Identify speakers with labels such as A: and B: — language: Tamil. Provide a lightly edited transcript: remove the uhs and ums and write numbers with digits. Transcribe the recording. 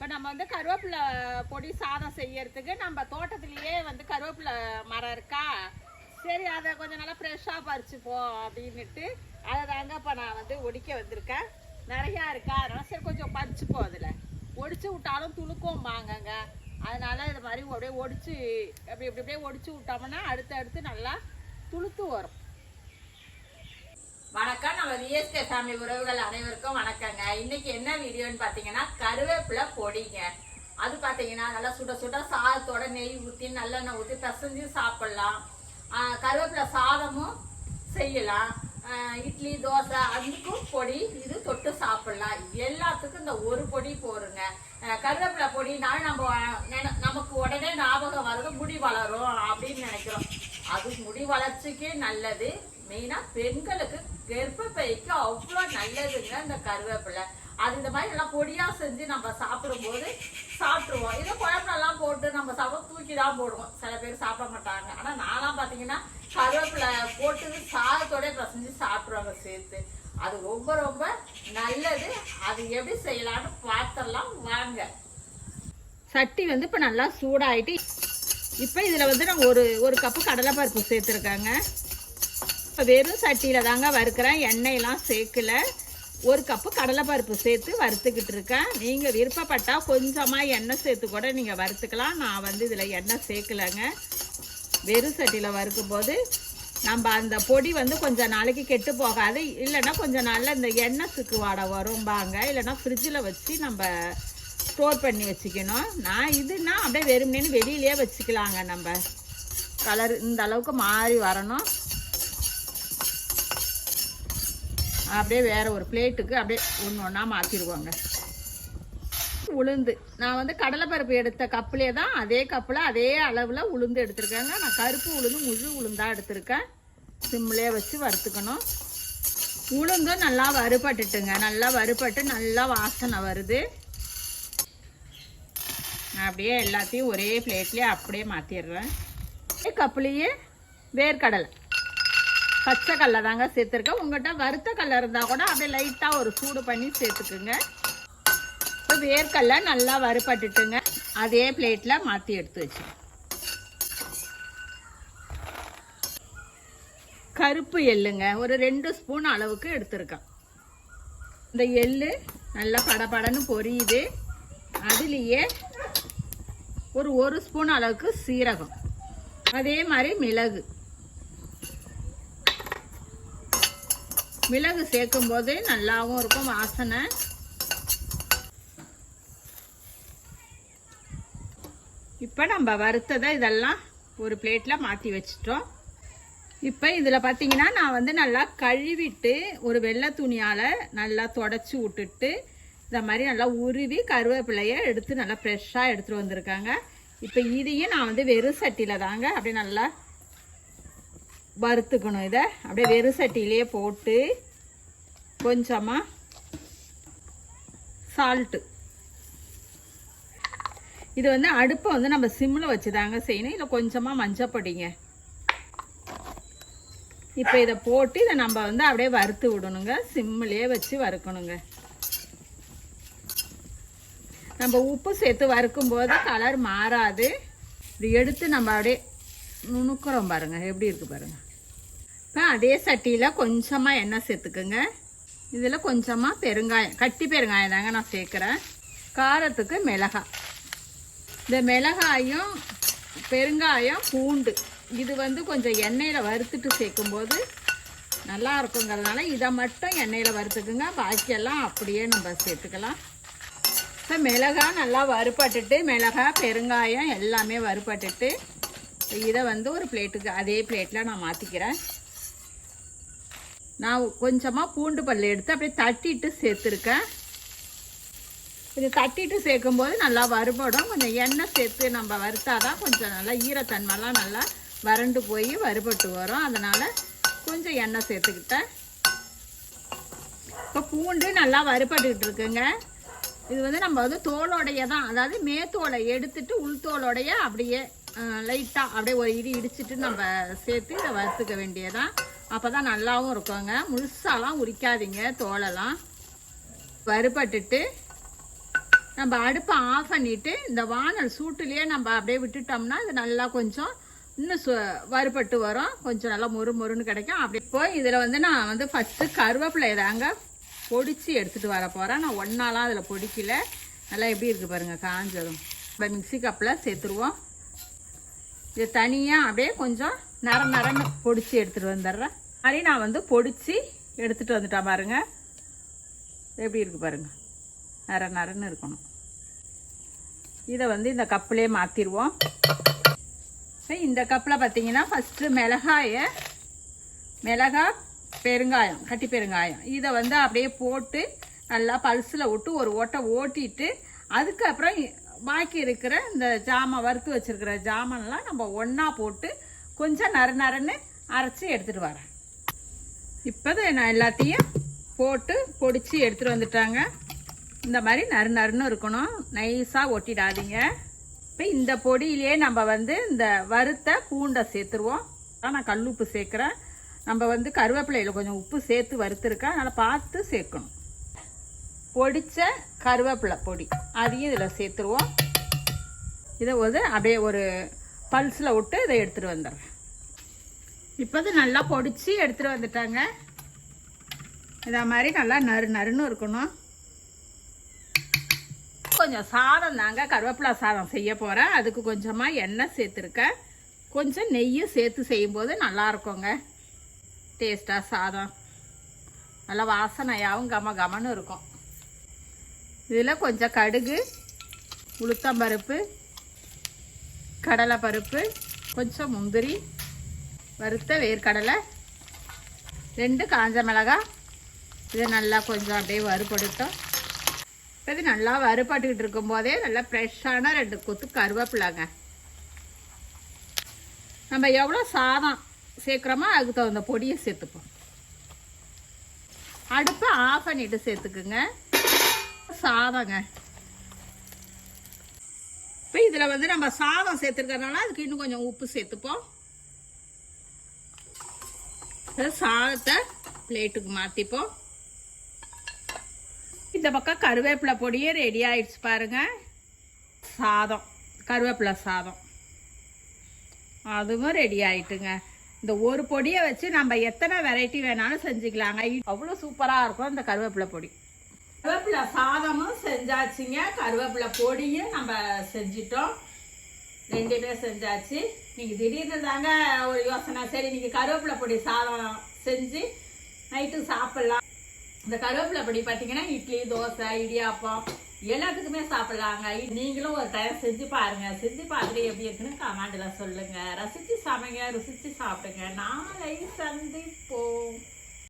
A: இப்போ நம்ம வந்து கருவேப்பிலை பொடி சாதம் செய்யறதுக்கு நம்ம தோட்டத்திலேயே வந்து கருவேப்பிலை மரம் இருக்கா, சரி அதை கொஞ்சம் நல்லா ஃப்ரெஷ்ஷாக பறிச்சுப்போம் அப்படின்னுட்டு அதை தாங்க இப்போ நான் வந்து ஒடிக்க வந்திருக்கேன். நிறையா இருக்கா, அதனால சரி கொஞ்சம் பறிச்சுப்போம். அதில் ஒடிச்சு விட்டாலும் துளுக்கும் வாங்கங்க, அதனால இது மாதிரி அப்படியே ஒடிச்சு அப்படியே ஒடிச்சு விட்டோம்னா அடுத்து நல்லா துளுத்து வரும். வணக்கம், நம்ம விஎஸ்கே ஃபேமிலி உறவுகள் அனைவருக்கும் வணக்கங்க. இன்னைக்கு என்ன வீடியோன்னு பார்த்தீங்கன்னா கருவேப்பிலை பொடிங்க. அது பார்த்தீங்கன்னா நல்லா சுட சுட சாதத்தோட நெய் ஊற்றி நல்லெண்ணெய் ஊற்றி பிசைஞ்சு சாப்பிட்லாம். கருவேப்பிலை சாதமும் செய்யலாம். இட்லி தோசை அதுக்கும் பொடி இது தொட்டு சாப்பிடலாம். எல்லாத்துக்கும் இந்த ஒரு பொடி போருங்க. கருவேப்பிலை பொடினாலும் நமக்கு உடனே ஞாபகம் வருது முடி வளரும் அப்படின்னு நினைக்கிறோம். அது முடி வளர்ச்சிக்கே நல்லது. மெயினாக பெண்களுக்கு கர்ப்பப்பைக்கு அவ்வளோ நல்லதுங்க இந்த கருவேப்பிலை. அது இந்த மாதிரி நல்லா பொடியாக செஞ்சு நம்ம சாப்பிடும்போது சாப்பிட்ருவோம். இதை குழம்புலாம் போட்டு நம்ம சாப்பிட தூக்கி தான் போடுவோம். சில பேர் சாப்பிட மாட்டாங்க. ஆனால் நான்லாம் பார்த்தீங்கன்னா கருவேப்பிலை போட்டு சாதத்தோட பிசைஞ்சு சாப்பிட்ருவாங்க சேர்த்து. அது ரொம்ப ரொம்ப நல்லது. அது எப்படி செய்யலான்னு பார்த்துடலாம் வாங்க. சட்டி வந்து இப்போ நல்லா சூடாயிட்டு இப்போ இதில் வந்து நான் ஒரு கப்பு கடலைப்பருப்பு சேர்த்துருக்காங்க. இப்போ வெறும் சட்டியில் தாங்க வறுக்கிறேன், எண்ணெயெல்லாம் சேர்க்கல. ஒரு கப்பு கடலைப்பருப்பு சேர்த்து வறுத்துக்கிட்டு இருக்கேன். நீங்கள் விருப்பப்பட்டால் கொஞ்சமாக எண்ணெய் சேர்த்து கூட நீங்கள் வறுத்துக்கலாம். நான் வந்து இதில் எண்ணெய் சேர்க்கலைங்க. வெறும் சட்டியில் வறுக்கும்போது நம்ம அந்த பொடி வந்து கொஞ்சம் நாளைக்கு கெட்டு போகாது. இல்லைன்னா கொஞ்சம் நாளில் இந்த எண்ணெய் சுக்கு வாடை வரும்பாங்க. இல்லைன்னா ஃப்ரிட்ஜில் வச்சு நம்ம ஸ்டோர் பண்ணி வச்சுக்கணும். நான் இதுனா அப்படியே வெறுமனேன்னு வெளியிலே வச்சுக்கலாங்க. நம்ம கலர் இந்த அளவுக்கு மாறி வரணும். அப்படியே வேறு ஒரு பிளேட்டுக்கு அப்படியே ஒன்று ஒன்றா மாற்றிடுவாங்க. உளுந்து நான் வந்து கடலைப்பருப்பு எடுத்த கப்புலே தான் அதே கப்பில் அதே அளவில் உளுந்து எடுத்துருக்கேங்க. நான் கருப்பு உளுந்து முழு உளுந்தாக எடுத்திருக்கேன். சிம்லேயே வச்சு வறுத்துக்கணும். உளுந்தும் நல்லா வறுபட்டுட்டுங்க. நல்லா வறுபட்டு நல்லா வாசனை வருது. நான் அப்படியே எல்லாத்தையும் ஒரே பிளேட்லேயே அப்படியே மாற்றிடுறேன். கப்புலேயே வேர்க்கடலை பச்சை கடலை தாங்க சேர்த்துருக்கேன். உங்கள்கிட்ட வறுத்த கடலை இருந்தால் கூட அப்படியே லைட்டாக ஒரு சூடு பண்ணி சேர்த்துக்குங்க. இப்போ வேர்க்கடலை நல்லா வறுபட்டுட்டுங்க. அதே பிளேட்டில் மாற்றி எடுத்து வச்சு கருப்பு எள்ளுங்க ஒரு 2 ஸ்பூன் அளவுக்கு எடுத்துருக்கேன். இந்த எள்ளு நல்லா படபடன்னு பொரியுது. அதுலேயே ஒரு ஸ்பூன் அளவுக்கு சீரகம், அதே மாதிரி மிளகு சேர்க்கும் போது நல்லாவும் இருக்கும் வாசனை. இப்போ நம்ம வறுத்ததை இதெல்லாம் ஒரு பிளேட்டில் மாற்றி வச்சிட்டோம். இப்போ இதில் பார்த்தீங்கன்னா நான் வந்து நல்லா கழுவிட்டு ஒரு வெள்ளை துணியால் நல்லா தொடச்சி விட்டுட்டு இந்த மாதிரி நல்லா உருவி கருவேப்பிலையை எடுத்து நல்லா ஃப்ரெஷ்ஷாக எடுத்துகிட்டு வந்திருக்காங்க. இப்போ இதையும் நான் வந்து வெறும் சட்டியில் தாங்க அப்படியே நல்லா வறுத்துக்கணும். இதை அப்படியே வெறும் சட்டியிலே போட்டு கொஞ்சமாக சால்ட்டு, இது வந்து அடுப்பை வந்து நம்ம சிம்மில் வச்சு தாங்க செய்யணும். இதில் கொஞ்சமாக மஞ்சப்பொடிங்க. இப்போ இதை போட்டு இதை நம்ம வந்து அப்படியே வறுத்து விடணுங்க. சிம்மிலே வச்சு வறுக்கணுங்க. நம்ம உப்பு சேர்த்து வறுக்கும்போது கலர் மாறாது. இப்படி எடுத்து நம்ம அப்படியே நுணுக்கிறோம் பாருங்கள், எப்படி இருக்குது பாருங்கள். இப்போ அதே சட்டியில் கொஞ்சமாக எண்ணெய் சேர்த்துக்குங்க. இதில் கொஞ்சமாக பெருங்காயம், கட்டி பெருங்காயம் தாங்க நான் சேர்க்குறேன். காரத்துக்கு மிளகாய், இந்த மிளகாயும் பெருங்காயம் பூண்டு இது வந்து கொஞ்சம் எண்ணெயில் வறுத்துட்டு சேர்க்கும்போது நல்லா இருக்குங்கிறதுனால இதை மட்டும் எண்ணெயில் வறுத்துக்குங்க. பாக்கியெல்லாம் அப்படியே நம்ம சேர்த்துக்கலாம். இப்போ மிளகாய் நல்லா வறுபட்டுட்டு, மிளகாய் பெருங்காயம் எல்லாமே வறுபட்டுட்டு இதை வந்து ஒரு பிளேட்டுக்கு அதே பிளேட்டில் நான் மாற்றிக்கிறேன். நான் கொஞ்சமாக பூண்டு பல் எடுத்து அப்படியே தட்டிட்டு சேர்த்துருக்கேன். இது தட்டிட்டு சேர்க்கும்போது நல்லா வறுபடும். கொஞ்சம் எண்ணெய் சேர்த்து நம்ம வறுத்தாதான் கொஞ்சம் நல்லா ஈரத்தன்மைலாம் நல்லா வறண்டு போய் வறுபட்டு வரும். அதனால் கொஞ்சம் எண்ணெய் சேர்த்துக்கிட்டேன். இப்போ பூண்டு நல்லா வறுபட்டுக்கிட்டு இருக்குங்க. இது வந்து நம்ம வந்து தோலோடைய தான், அதாவது மேத்தோலை எடுத்துட்டு உள்தோலோடைய அப்படியே லைட்டாக அப்படியே ஒரு இடிச்சிட்டு நம்ம சேர்த்து இதை வறுத்துக்க வேண்டியதான். அப்போ தான் நல்லாவும் இருக்குங்க. முழுசாலாம் உரிக்காதீங்க தோலெல்லாம். வறுபட்டுட்டு நம்ம அடுப்பை ஆஃப் பண்ணிவிட்டு இந்த வானல் சூட்டுலேயே நம்ம அப்படியே விட்டுட்டோம்னா இது நல்லா கொஞ்சம் இன்னும் வறுபட்டு வரும், கொஞ்சம் நல்லா மொறு மொறுன்னு கிடைக்கும். அப்படி இப்போ இதில் வந்து நான் வந்து ஃபஸ்ட்டு கருவேப்பிலை தாங்க பொடிச்சு எடுத்துகிட்டு வர போகிறேன். நான் ஒன்றாலாம் அதில் பொடிக்கல, நல்லா எப்படி இருக்குது பாருங்கள் காஞ்சதும். இப்போ மிக்ஸி கப்பில் சேர்த்துருவோம். இது தனியாக அப்படியே கொஞ்சம் நரன்னு பொடிச்சு எடுத்துகிட்டு வந்துடுறேன். மாதிரி நான் வந்து பொடிச்சு எடுத்துகிட்டு வந்துட்டேன் பாருங்கள், எப்படி இருக்குது பாருங்கள், நரன்னு இருக்கணும். இதை வந்து இந்த கப்பிலே மாற்றிடுவோம். இந்த கப்பில் பார்த்தீங்கன்னா ஃபஸ்ட்டு மிளகாய் பெருங்காயம், கட்டி பெருங்காயம் இதை வந்து அப்படியே போட்டு நல்லா பல்ஸில் விட்டு ஒரு ஓட்டை ஓட்டிட்டு அதுக்கப்புறம் பாக்கி இருக்கிற இந்த ஜாமான் வறுத்து வச்சுருக்கிற ஜாமான்லாம் நம்ம ஒன்றா போட்டு கொஞ்சம் நரன்னு அரைச்சி எடுத்துகிட்டு வரேன். இப்போ நான் எல்லாத்தையும் போட்டு பொடிச்சு எடுத்துகிட்டு வந்துட்டாங்க. இந்த மாதிரி நறுன்னு இருக்கணும், நைஸாக ஒட்டிடாதீங்க. இப்போ இந்த பொடியிலே நம்ம வந்து இந்த வறுத்த பூண்டை சேர்த்துருவோம். நான் கல் உப்பு சேர்க்குறேன். நம்ம வந்து கருவேப்பிலையில் கொஞ்சம் உப்பு சேர்த்து வறுத்துருக்கேன், அதனால் பார்த்து சேர்க்கணும். பொடித்த கருவேப்பிலை பொடி அதையும் இதில் சேர்த்துருவோம். இதை வந்து அப்படியே ஒரு பல்ஸில் விட்டு இதை எடுத்துகிட்டு வந்துடுறேன். இப்போ நல்லா பொடிச்சு எடுத்துகிட்டு வந்துட்டாங்க. இதை மாதிரி நல்லா நறுன்னு இருக்கணும். கொஞ்சம் சாதம் தாங்க, கருவேப்பிலை சாதம் செய்ய போகிறேன். அதுக்கு கொஞ்சமாக எண்ணெய் சேர்த்துருக்கேன், கொஞ்சம் நெய்யும் சேர்த்து செய்யும்போது நல்லா இருக்குங்க. டேஸ்ட்டாக சாதம் நல்லா வாசனையாகவும் கமன்னு இருக்கும். இதில் கொஞ்சம் கடுகு, உளுத்தம்பருப்பு, கடலைப்பருப்பு, கொஞ்சம் முந்திரி, வறுத்த வேர்க்கடலை, 2 காஞ்ச மிளகாய். இதை நல்லா கொஞ்சம் அப்படியே வறுபடுத்தோம். இது நல்லா வறுபட்டுக்கிட்டு இருக்கும்போதே நல்லா ஃப்ரெஷ்ஷான 2 கொத்து கருவேப்பிலைங்க. நம்ம எவ்வளோ சாதம் சேர்க்குறோமோ அதுக்கு தகுந்த பொடியை சேர்த்துப்போம். அடுப்பை ஆஃப் பண்ணிட்டு சேர்த்துக்குங்க சாதங்க. இப்போ இதில் வந்து நம்ம சாதம் சேர்த்துருக்கறதுனால அதுக்கு இன்னும் கொஞ்சம் உப்பு சேர்த்துப்போம். சாதத்தை பிளேட்டுக்கு மாற்றிப்போம். இந்த பக்கம் கருவேப்பிலை பொடியே ரெடி ஆயிடுச்சு பாருங்க. சாதம், கருவேப்பிலை சாதம் அதுவும் ரெடி ஆயிட்டுங்க. இந்த ஒரு பொடியை வச்சு நம்ம எத்தனை வெரைட்டி வேணாலும் செஞ்சுக்கலாங்க. அவ்வளோ சூப்பராக இருக்கும் இந்த கருவேப்பிலை பொடி. கருவேப்பிலை சாதமும் செஞ்சாச்சுங்க, கருவேப்பிலை பொடியும் நம்ம செஞ்சிட்டோம். 2மே செஞ்சாச்சு. நீங்கள் திடீர்னு தாங்க ஒரு யோசனை, சரி நீங்கள் கருவேப்பிலை பொடி சாதம் செஞ்சு நைட்டு சாப்பிட்லாம். இந்த கருவேப்பிலை பொடி பார்த்தீங்கன்னா இட்லி, தோசை, இடியாப்பம் எல்லாத்துக்குமே சாப்பிட்லாங்க. நீங்களும் ஒரு டைம் செஞ்சு பாருங்க. செஞ்சு பார்த்துட்டு எப்படி இருக்குன்னு கமெண்ட்ல சொல்லுங்க. ரசிச்சு சமைங்க, ருசிச்சு சாப்பிடுங்க. நாளை சந்திப்போம்.